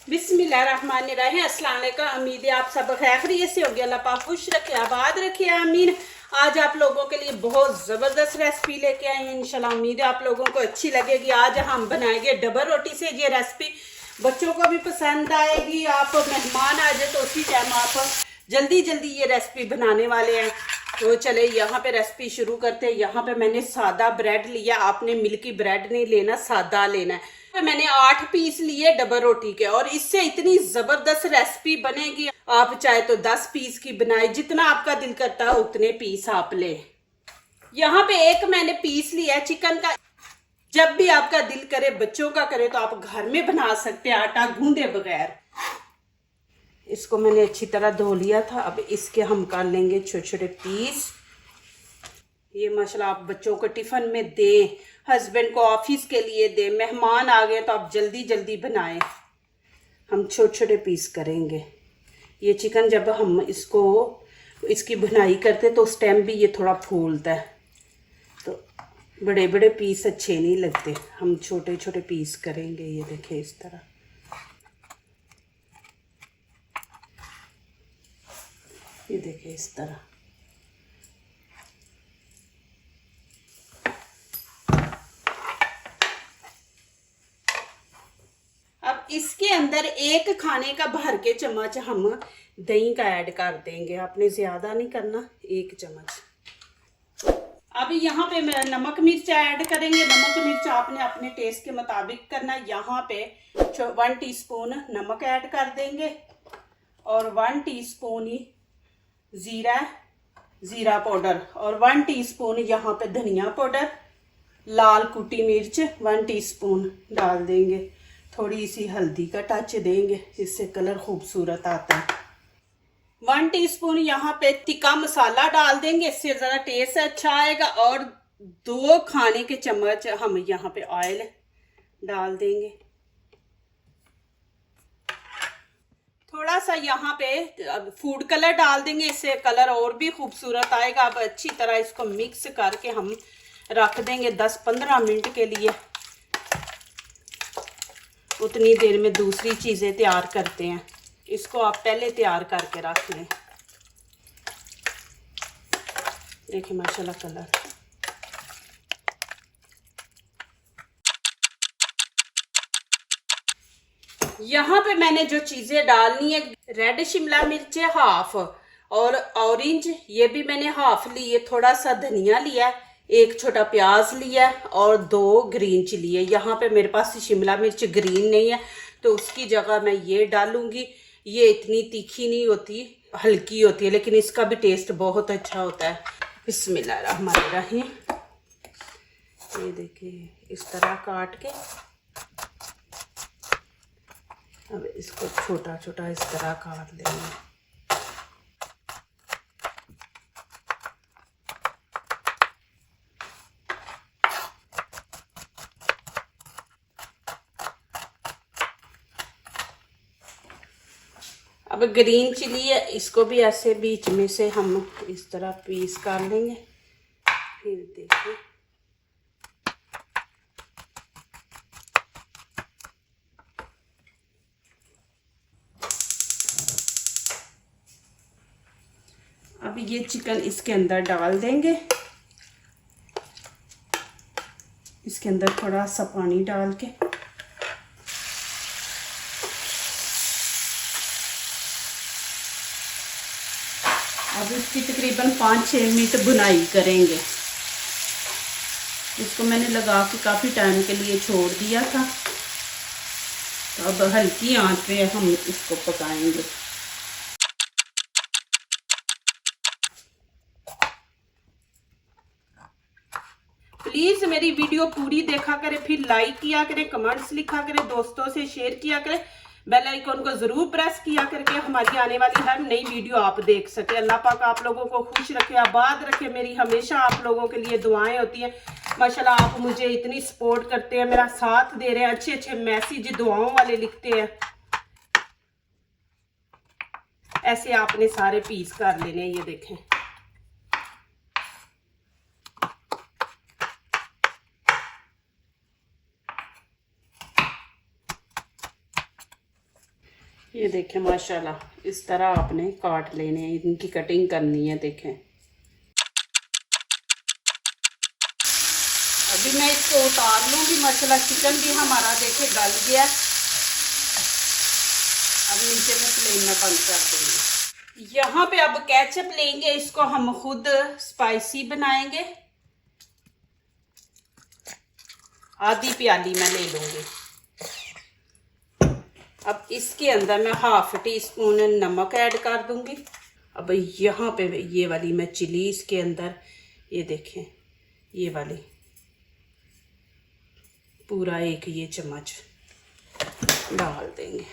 बिस्मिल्लाहिर्रहमानिर्रहीम। अस्सलाम वालेकुम। उम्मीद है आप सब खैरियत से होंगे। अल्लाह पाक खुश रखे, आबाद रखे, आमीन। आज आप लोगों के लिए बहुत ज़बरदस्त रेसिपी लेके आए हैं। इंशाल्लाह उम्मीद है आप लोगों को अच्छी लगेगी। आज हम बनाएंगे डबल रोटी से ये रेसिपी। बच्चों को भी पसंद आएगी। आप मेहमान आ जाए तो उसी टाइम आप जल्दी जल्दी ये रेसिपी बनाने वाले हैं। तो चले यहाँ पे रेसिपी शुरू करते हैं। यहाँ पे मैंने सादा ब्रेड लिया। आपने मिल्की ब्रेड नहीं लेना, सादा लेना है। तो मैंने 8 पीस लिए डबल रोटी के, और इससे इतनी जबरदस्त रेसिपी बनेगी। आप चाहे तो 10 पीस की बनाए, जितना आपका दिल करता है उतने पीस आप ले। यहाँ पे एक मैंने पीस लिया है चिकन का। जब भी आपका दिल करे, बच्चों का करे, तो आप घर में बना सकते हैं आटा गूंदे बगैर। इसको मैंने अच्छी तरह धो लिया था। अब इसके हम कर लेंगे छोटे छोटे पीस। ये माशाल्लाह आप बच्चों को टिफिन में दें, हस्बैंड को ऑफिस के लिए दें, मेहमान आ गए तो आप जल्दी जल्दी बनाएं। हम छोटे छोटे पीस करेंगे। ये चिकन जब हम इसकी भुनाई करते तो उस टाइम भी ये थोड़ा फूलता है, तो बड़े बड़े पीस अच्छे नहीं लगते। हम छोटे छोटे पीस करेंगे। ये देखें इस तरह। ये देखें इस तरह। अब इसके अंदर एक खाने का भर के चम्मच हम दही का ऐड कर देंगे। आपने ज़्यादा नहीं करना, 1 चम्मच। अब यहाँ पे मैं नमक मिर्च ऐड करेंगे। नमक मिर्च आपने अपने टेस्ट के मुताबिक करना। यहाँ पे 1 टीस्पून नमक ऐड कर देंगे, और 1 टीस्पून ही ज़ीरा पाउडर, और 1 टीस्पून यहाँ पे धनिया पाउडर। लाल कुटी मिर्च 1 टीस्पून डाल देंगे। थोड़ी सी हल्दी का टच देंगे, इससे कलर खूबसूरत आता है। 1 टीस्पून यहाँ पे तिक्का मसाला डाल देंगे, इससे ज़रा टेस्ट अच्छा आएगा। और 2 खाने के चम्मच हम यहाँ पे ऑयल डाल देंगे। थोड़ा सा यहाँ पे फूड कलर डाल देंगे, इससे कलर और भी खूबसूरत आएगा। अब अच्छी तरह इसको मिक्स करके हम रख देंगे 10-15 मिनट के लिए। उतनी देर में दूसरी चीज़ें तैयार करते हैं। इसको आप पहले तैयार करके रख लें। देखिए माशाल्लाह कलर। यहाँ पे मैंने जो चीज़ें डालनी है, रेड शिमला मिर्च हाफ, और ऑरेंज ये भी मैंने हाफ ली है। थोड़ा सा धनिया लिया है, 1 छोटा प्याज लिया है, और 2 ग्रीन चिली है। यहाँ पे मेरे पास शिमला मिर्च ग्रीन नहीं है, तो उसकी जगह मैं ये डालूंगी। ये इतनी तीखी नहीं होती, हल्की होती है, लेकिन इसका भी टेस्ट बहुत अच्छा होता है। बिस्मिल्लाहिर्रहमानिर्रहीम। ये देखिए इस तरह काट के अब इसको छोटा छोटा इस तरह काट लेंगे। अब ग्रीन चिली है, इसको भी ऐसे बीच में से हम इस तरह पीस कर लेंगे। फिर देखिए अब ये चिकन इसके अंदर डाल देंगे। इसके अंदर थोड़ा सा पानी डाल के अब इसकी तकरीबन 5-6 मिनट बुनाई करेंगे। इसको मैंने लगा के काफ़ी टाइम के लिए छोड़ दिया था, तो अब हल्की आंच पे हम इसको पकाएंगे। प्लीज़ मेरी वीडियो पूरी देखा करें, फिर लाइक किया करें, कमेंट्स लिखा करें, दोस्तों से शेयर किया करें, बेल आइकन को ज़रूर प्रेस किया करके हमारी आने वाली हर नई वीडियो आप देख सके। अल्लाह पाक आप लोगों को खुश रखे, आबाद रखे। मेरी हमेशा आप लोगों के लिए दुआएं होती हैं। माशाल्लाह आप मुझे इतनी सपोर्ट करते हैं, मेरा साथ दे रहे हैं, अच्छे अच्छे मैसेज दुआओं वाले लिखते हैं। ऐसे आपने सारे पीस कर लेने। ये देखें ये देखें माशाल्लाह इस तरह आपने काट लेने हैं, इनकी कटिंग करनी है। देखें अभी मैं इसको उतार लूँगी। माशाल्लाह चिकन भी हमारा देखे गल गया। अब नीचे में फ्लेम में बंद कर दूँगी। यहाँ पे अब केचप लेंगे, इसको हम खुद स्पाइसी बनाएंगे। आधी प्याली मैं ले लूँगी। अब इसके अंदर मैं 1/2 टीस्पून नमक ऐड कर दूंगी। अब यहाँ पे ये वाली मैं चिली इसके अंदर, ये देखें ये वाली पूरा 1 ये चम्मच डाल देंगे।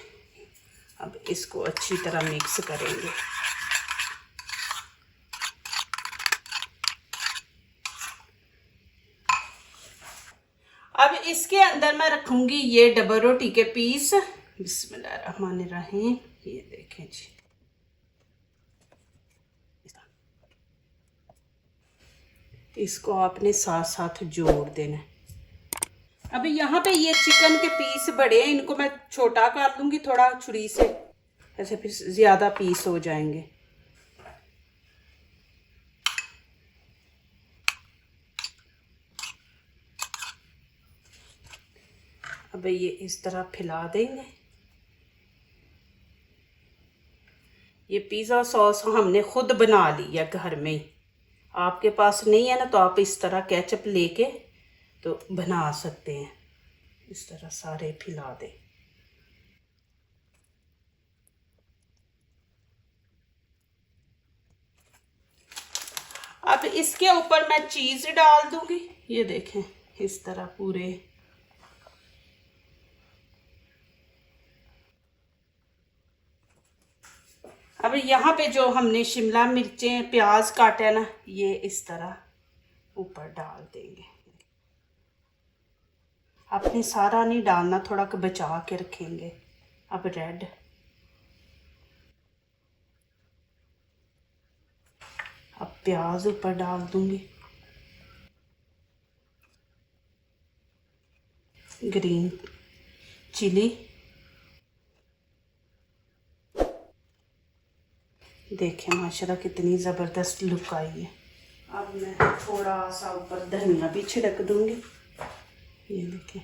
अब इसको अच्छी तरह मिक्स करेंगे। अब इसके अंदर मैं रखूंगी ये डबल रोटी के पीस। बिस्मिल्लाहिर्रहमानिर्रहीम। ये देखें जी, इसको आपने साथ साथ जोड़ देना है। अभी यहाँ पे ये चिकन के पीस बड़े हैं, इनको मैं छोटा कर दूंगी थोड़ा छुरी से, ऐसे फिर ज़्यादा पीस हो जाएंगे। अब ये इस तरह फैला देंगे। ये पिज़्ज़ा सॉस हमने खुद बना ली है घर में ही। आपके पास नहीं है ना तो आप इस तरह केचप लेके तो बना सकते हैं। इस तरह सारे फैला दें। अब इसके ऊपर मैं चीज़ डाल दूंगी। ये देखें इस तरह पूरे। अब यहाँ पे जो हमने शिमला मिर्चें प्याज काटे हैं ना, ये इस तरह ऊपर डाल देंगे। आपने सारा नहीं डालना, थोड़ा बचा के रखेंगे। अब रेड, अब प्याज ऊपर डाल दूंगी। ग्रीन चिली, देखें माशाल्लाह कितनी ज़बरदस्त लुक आई है। अब मैं थोड़ा सा ऊपर धनिया भी छिड़क दूंगी। ये देखें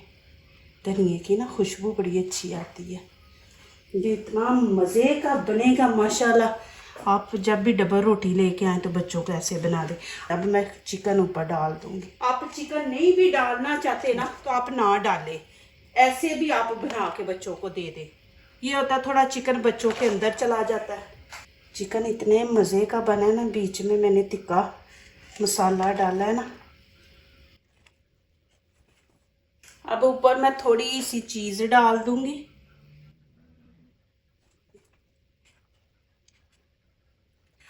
धनिए की ना खुशबू बड़ी अच्छी आती है। ये इतना मज़े का बनेगा माशाल्लाह। आप जब भी डबल रोटी लेके आए तो बच्चों को ऐसे बना दें। अब मैं चिकन ऊपर डाल दूंगी। आप चिकन नहीं भी डालना चाहते ना तो आप ना डालें, ऐसे भी आप बना के बच्चों को दे दें। ये होता थोड़ा चिकन बच्चों के अंदर चला जाता है। चिकन इतने मज़े का बना है ना, बीच में मैंने तिक्का मसाला डाला है ना। अब ऊपर मैं थोड़ी सी चीज़ डाल दूंगी।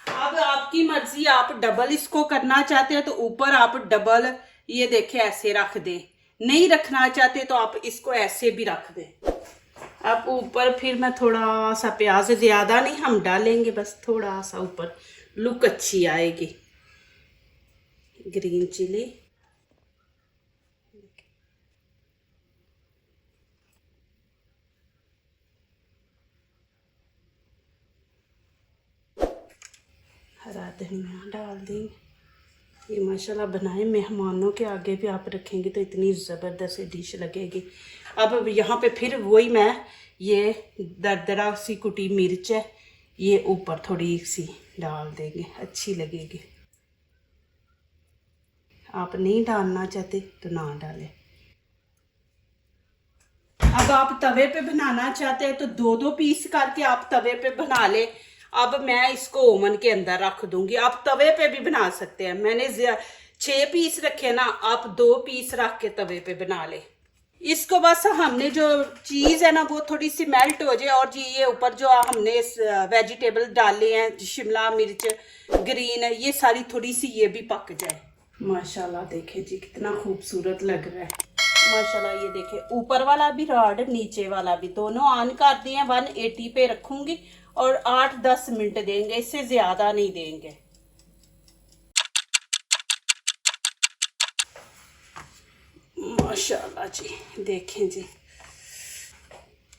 अब आपकी मर्जी, आप डबल इसको करना चाहते हैं तो ऊपर आप डबल ये देखें ऐसे रख दें, नहीं रखना चाहते तो आप इसको ऐसे भी रख दें। अब ऊपर फिर मैं थोड़ा सा प्याज, ज़्यादा नहीं हम डालेंगे, बस थोड़ा सा ऊपर लुक अच्छी आएगी। ग्रीन चिली, हरा धनिया डाल देंगे। ये माशाल्लाह बनाए, मेहमानों के आगे भी आप रखेंगे तो इतनी ज़बरदस्त डिश लगेगी। अब यहाँ पे फिर वही मैं ये दरदरा सी कुटी मिर्च है, ये ऊपर थोड़ी सी डाल देंगे, अच्छी लगेगी। आप नहीं डालना चाहते तो ना डालें। अब आप तवे पे बनाना चाहते हैं तो 2-2 पीस करके आप तवे पे बना ले। अब मैं इसको ओवन के अंदर रख दूंगी। आप तवे पे भी बना सकते हैं। मैंने 6 पीस रखे ना, आप 2 पीस रख के तवे पे बना ले। इसको बस हमने जो चीज़ है ना वो थोड़ी सी मेल्ट हो जाए, और जी ये ऊपर जो हमने वेजिटेबल डाले हैं, शिमला मिर्च ग्रीन, ये सारी थोड़ी सी ये भी पक जाए। माशाल्लाह देखें जी कितना खूबसूरत लग रहा है। माशाल्लाह ये देखें ऊपर वाला भी रॉड, नीचे वाला भी, दोनों ऑन कर दिए हैं। 180 पे रखूंगी और 8-10 मिनट देंगे, इससे ज़्यादा नहीं देंगे। माशाल्लाह जी देखें जी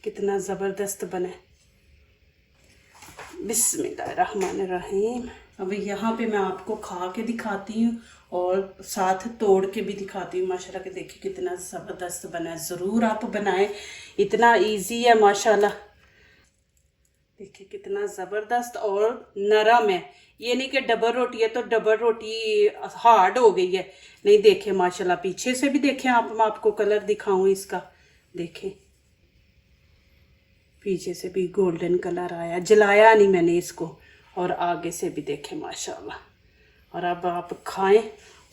कितना ज़बरदस्त बना है। बिस्मिल्लाहिर्रहमानिर्रहीम। अब यहाँ पे मैं आपको खा के दिखाती हूँ और साथ तोड़ के भी दिखाती हूँ। माशाल्लाह के देखिए कितना ज़बरदस्त बना है। ज़रूर आप बनाएं, इतना इजी है माशाल्लाह। देखिए कितना ज़बरदस्त और नरम है। ये नहीं कि डबल रोटी है तो डबल रोटी हार्ड हो गई है, नहीं। देखें माशाल्लाह, पीछे से भी देखें आप, मैं आपको कलर दिखाऊं इसका। देखें पीछे से भी गोल्डन कलर आया, जलाया नहीं मैंने इसको। और आगे से भी देखें माशाल्लाह। और अब आप खाएं,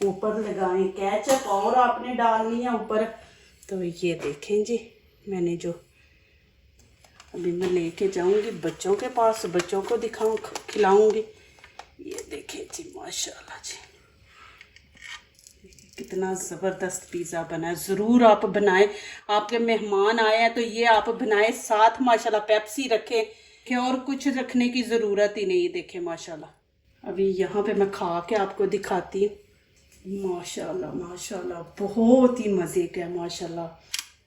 ऊपर लगाएं केचप और आपने डालनी है ऊपर। तो ये देखें जी, मैंने जो अभी मैं लेके जाऊंगी बच्चों के पास, बच्चों को दिखाऊं, खिलाऊंगी। ये देखें जी माशाल्लाह जी, कितना ज़बरदस्त पिज़्ज़ा बना है। ज़रूर आप बनाएं, आपके मेहमान आए हैं तो ये आप बनाएं। साथ माशाल्लाह पेप्सी रखें कि और कुछ रखने की ज़रूरत ही नहीं। देखें माशाल्लाह। अभी यहाँ पे मैं खा के आपको दिखाती हूँ। माशाल्लाह माशाल्लाह बहुत ही मज़े का है माशाल्लाह।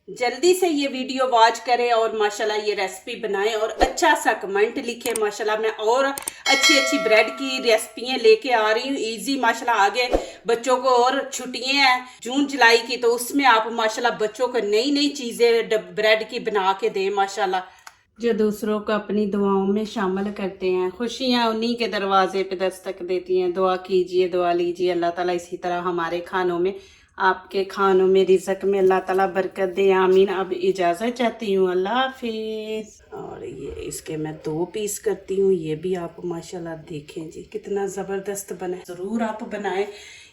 जल्दी से ये वीडियो वॉच करें और माशाल्लाह ये रेसिपी बनाएं और अच्छा सा कमेंट लिखें। माशाल्लाह मैं और अच्छी अच्छी ब्रेड की रेसिपियाँ लेके आ रही हूँ ईजी माशाल्लाह। आगे बच्चों को और छुट्टियाँ हैं जून जुलाई की, तो उसमें आप माशाल्लाह बच्चों को नई नई चीज़ें ब्रेड की बना के दें माशाल्लाह। जो दूसरों को अपनी दुआओं में शामिल करते हैं, खुशियाँ उन्हीं के दरवाजे पे दस्तक देती हैं। दुआ कीजिए, दुआ लीजिए, अल्लाह ताला इसी तरह हमारे खानों में, आपके खानों में, रिज़्क़ में अल्लाह ताला बरकत दे, आमीन। अब इजाज़त चाहती हूँ, अल्लाह हाफिज़। और ये इसके मैं 2 पीस करती हूँ। ये भी आप माशाल्लाह देखें जी कितना ज़बरदस्त बना है। ज़रूर आप बनाएं,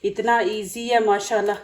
इतना इजी है माशाल्लाह।